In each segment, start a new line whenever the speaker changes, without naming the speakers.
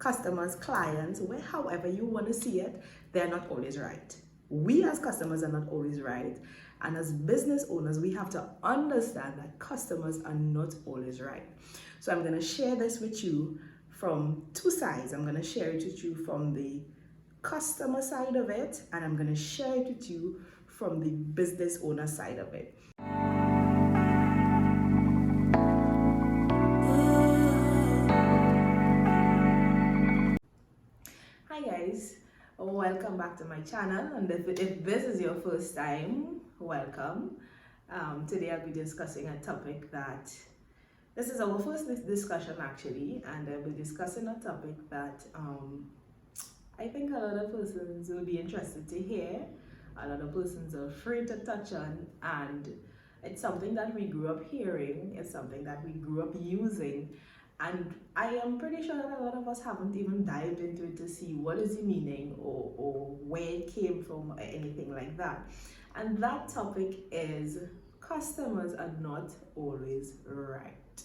customers, clients, however you want to see it, they're not always right. We as customers are not always right. And as business owners, we have to understand that customers are not always right. So I'm going to share this with you from two sides. I'm going to share it with you from the customer side of it, and I'm going to share it with you from the business owner side of it. Hi guys, welcome back to my channel, and if this is your first time, welcome. Today I'll be discussing a topic that, this is our first discussion actually, and I'll be discussing a topic that I think a lot of persons will be interested to hear, a lot of persons are afraid to touch on, and it's something that we grew up hearing, it's something that we grew up using, and I am pretty sure that a lot of us haven't even dived into it to see what is the meaning or where it came from or anything like that. And that topic is customers are not always right.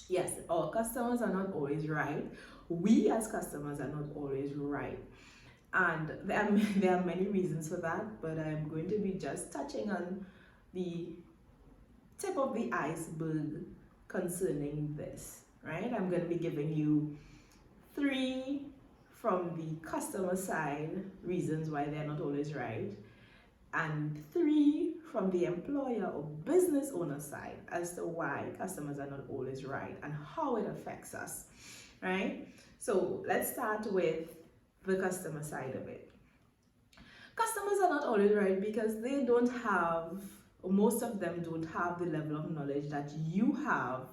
Yes, our customers are not always right. We as customers are not always right. And there are many reasons for that, but I'm going to be just touching on the tip of the iceberg concerning this, right? I'm going to be giving you 3 from the customer side reasons why they're not always right, and 3 from the employer or business owner side as to why customers are not always right and how it affects us, right? So let's start with the customer side of it. Customers are not always right because they don't have, or most of them don't have, the level of knowledge that you have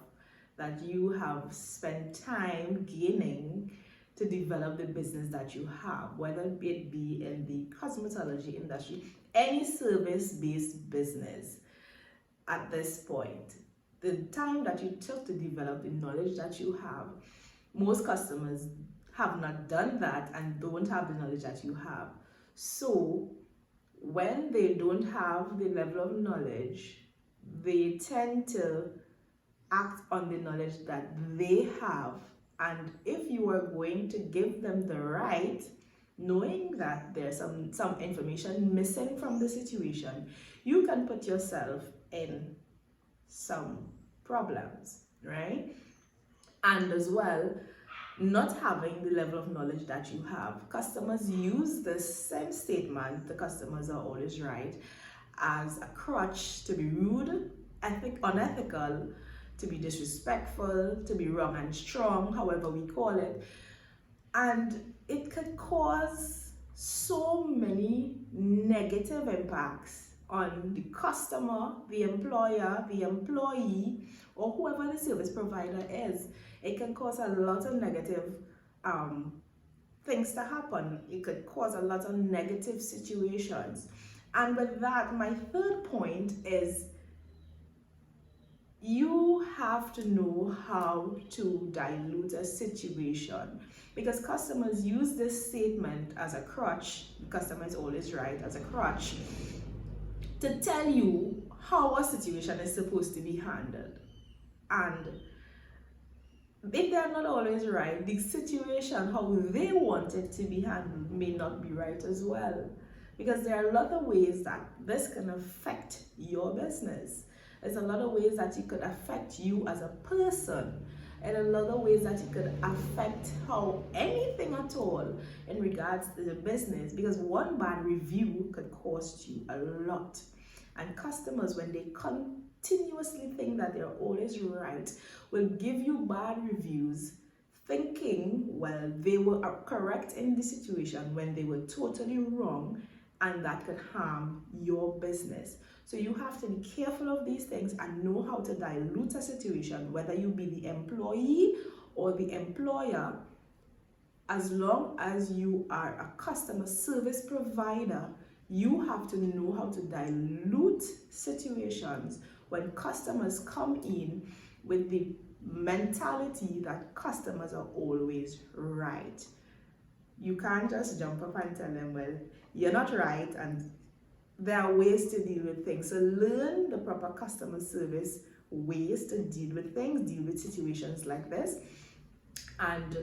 spent time gaining to develop the business that you have, whether it be in the cosmetology industry, any service-based business. At this point, the time that you took to develop the knowledge that you have, most customers have not done that and don't have the knowledge that you have. So when they don't have the level of knowledge, they tend to act on the knowledge that they have. And if you are going to give them the right, knowing that there's some information missing from the situation, you can put yourself in some problems, right? And as well, not having the level of knowledge that you have. Customers use the same statement, the customers are always right, as a crutch to be rude, unethical, to be disrespectful, to be wrong and strong, however we call it. And it could cause so many negative impacts on the customer, the employer, the employee, or whoever the service provider is. It can cause a lot of negative things to happen. It could cause a lot of negative situations. And with that, my third point is you have to know how to dilute a situation, because customers use this statement as a crutch, the customer is always right, as a crutch, to tell you how a situation is supposed to be handled. And if they are not always right, the situation, how they want it to be handled, may not be right as well. Because there are a lot of ways that this can affect your business. There's a lot of ways that it could affect you as a person, and a lot of ways that it could affect how anything at all in regards to the business, because one bad review could cost you a lot. And customers, when they continuously think that they're always right, will give you bad reviews thinking, well, they were correct in the situation when they were totally wrong, and that could harm your business. So you have to be careful of these things and know how to dilute a situation, whether you be the employee or the employer. As long as you are a customer service provider, you have to know how to dilute situations when customers come in with the mentality that customers are always right. You can't just jump up and tell them, well, you're not right, and there are ways to deal with things. So learn the proper customer service ways to deal with things, deal with situations like this, and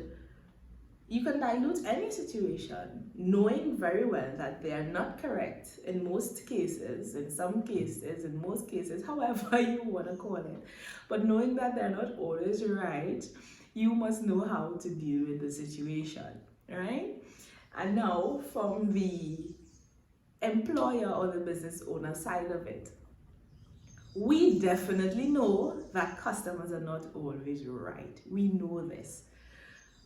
You can dilute any situation knowing very well that they are not correct in most cases, in some cases, in most cases, however you want to call it. But knowing that they're not always right, you must know how to deal with the situation, right? And now from the employer or the business owner side of it, we definitely know that customers are not always right. We know this.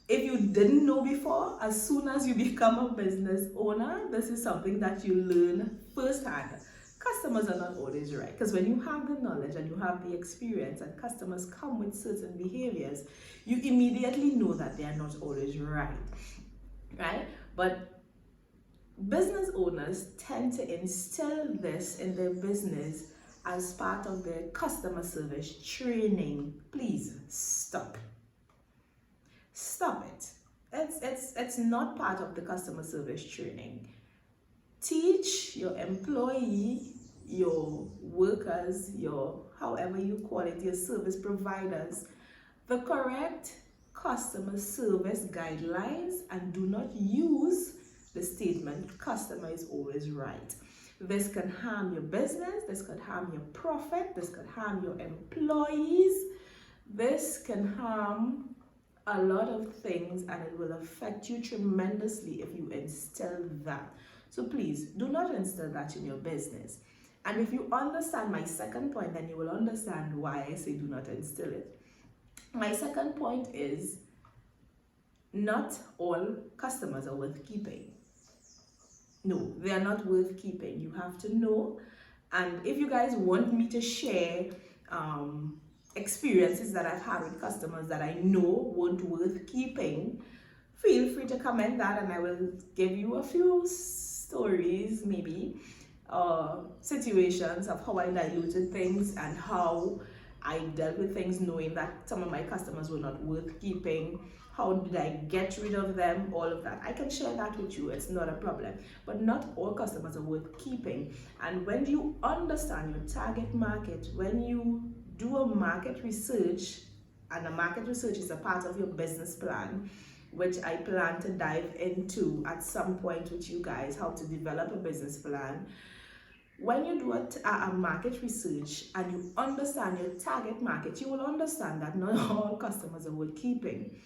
If you didn't know before, as soon as you become a business owner, this is something that you learn firsthand. Customers are not always right, because when you have the knowledge and you have the experience and customers come with certain behaviors, you immediately know that they are not always right, right? But business owners tend to instill this in their business as part of their customer service training. Please stop. Stop it. It's not part of the customer service training. Teach your employee, your workers, your however you call it, your service providers, the correct customer service guidelines, and do not use the statement customer is always right. This can harm your business, this could harm your profit, this could harm your employees, this can harm a lot of things, and it will affect you tremendously if you instill that. So please do not instill that in your business. And if you understand my second point, then you will understand why I say do not instill it. My second point is not all customers are worth keeping. No, they are not worth keeping. You have to know. And if you guys want me to share experiences that I've had with customers that I know weren't worth keeping, feel free to comment that, and I will give you a few stories, maybe situations of how I diluted things and how I dealt with things knowing that some of my customers were not worth keeping. How did I get rid of them? All of that. I can share that with you. It's not a problem. But not all customers are worth keeping. And when you understand your target market, when you do a market research, and a market research is a part of your business plan, which I plan to dive into at some point with you guys, how to develop a business plan. When you do a market research and you understand your target market, you will understand that not all customers are worth keeping.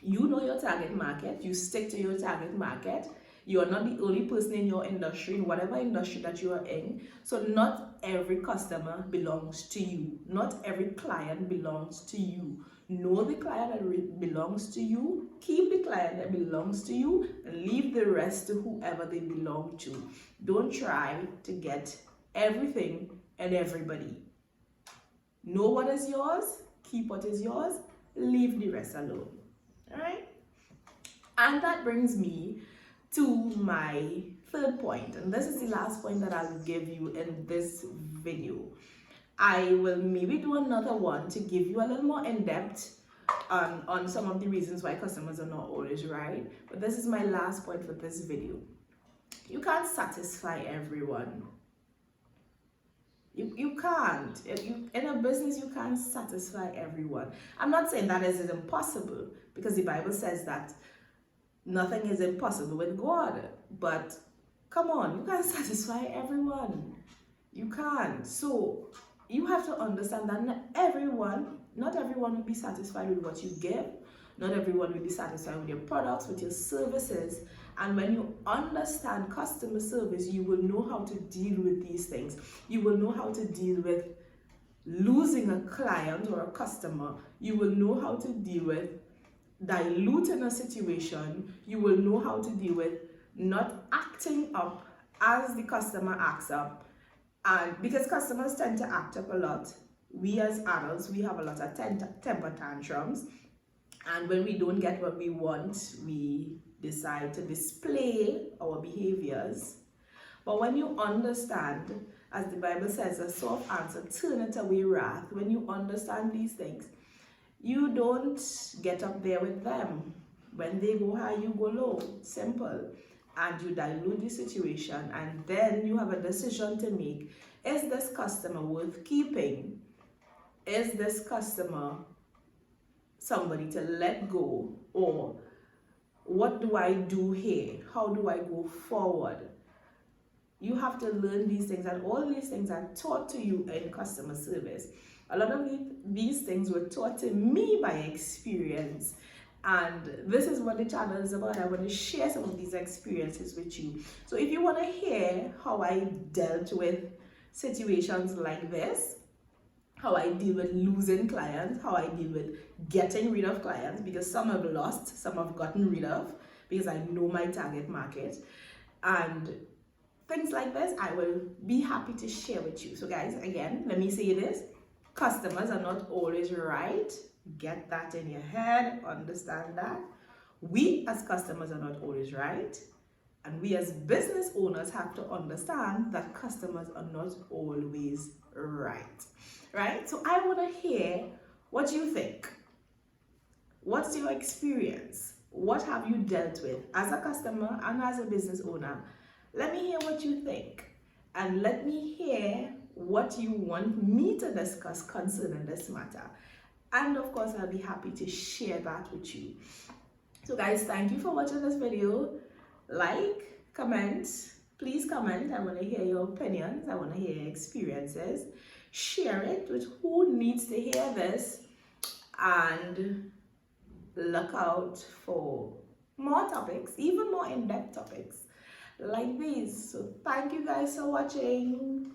You know your target market, you stick to your target market. You are not the only person in your industry, in whatever industry that you are in. So not every customer belongs to you. Not every client belongs to you. Know the client that belongs to you, keep the client that belongs to you, and leave the rest to whoever they belong to. Don't try to get everything and everybody. Know what is yours, keep what is yours, leave the rest alone. Alright? And that brings me to my third point, and this is the last point that I'll give you in this video. I will maybe do another one to give you a little more in-depth on some of the reasons why customers are not always right, but this is my last point for this video. You can't satisfy everyone. You can't. In a business, you can't satisfy everyone. I'm not saying that is impossible, because the Bible says that nothing is impossible with God. But come on, you can't satisfy everyone. You can't. So you have to understand that not everyone will be satisfied with what you give. Not everyone will be satisfied with your products, with your services. And when you understand customer service, you will know how to deal with these things. You will know how to deal with losing a client or a customer. You will know how to deal with diluting a situation. You will know how to deal with not acting up as the customer acts up. And because customers tend to act up a lot, we as adults, we have a lot of temper tantrums. And when we don't get what we want, we decide to display our behaviors. But when you understand, as the Bible says, a soft answer turneth away wrath. When you understand these things, you don't get up there with them. When they go high, you go low. Simple. And you dilute the situation, and then you have a decision to make. Is this customer worth keeping? Is this customer somebody to let go? Or What do I do here? How do I go forward? You have to learn these things, and all these things are taught to you in customer service. A lot of these things were taught to me by experience, and this is what the channel is about. I want to share some of these experiences with you. So if you want to hear how I dealt with situations like this, how I deal with losing clients, how I deal with getting rid of clients, because some have lost, some have gotten rid of, because I know my target market, and things like this, I will be happy to share with you. So guys, again, let me say this: customers are not always right. Get that in your head, understand that. We as customers are not always right. And we as business owners have to understand that customers are not always right. Right? So I want to hear what you think. What's your experience? What have you dealt with as a customer and as a business owner? Let me hear what you think, and let me hear what you want me to discuss concerning this matter. And of course, I'll be happy to share that with you. So guys, thank you for watching this video. Like, comment, please comment. I want to hear your opinions. I want to hear your experiences. Share it with who needs to hear this, and look out for more topics, even more in-depth topics like these. So thank you guys for watching.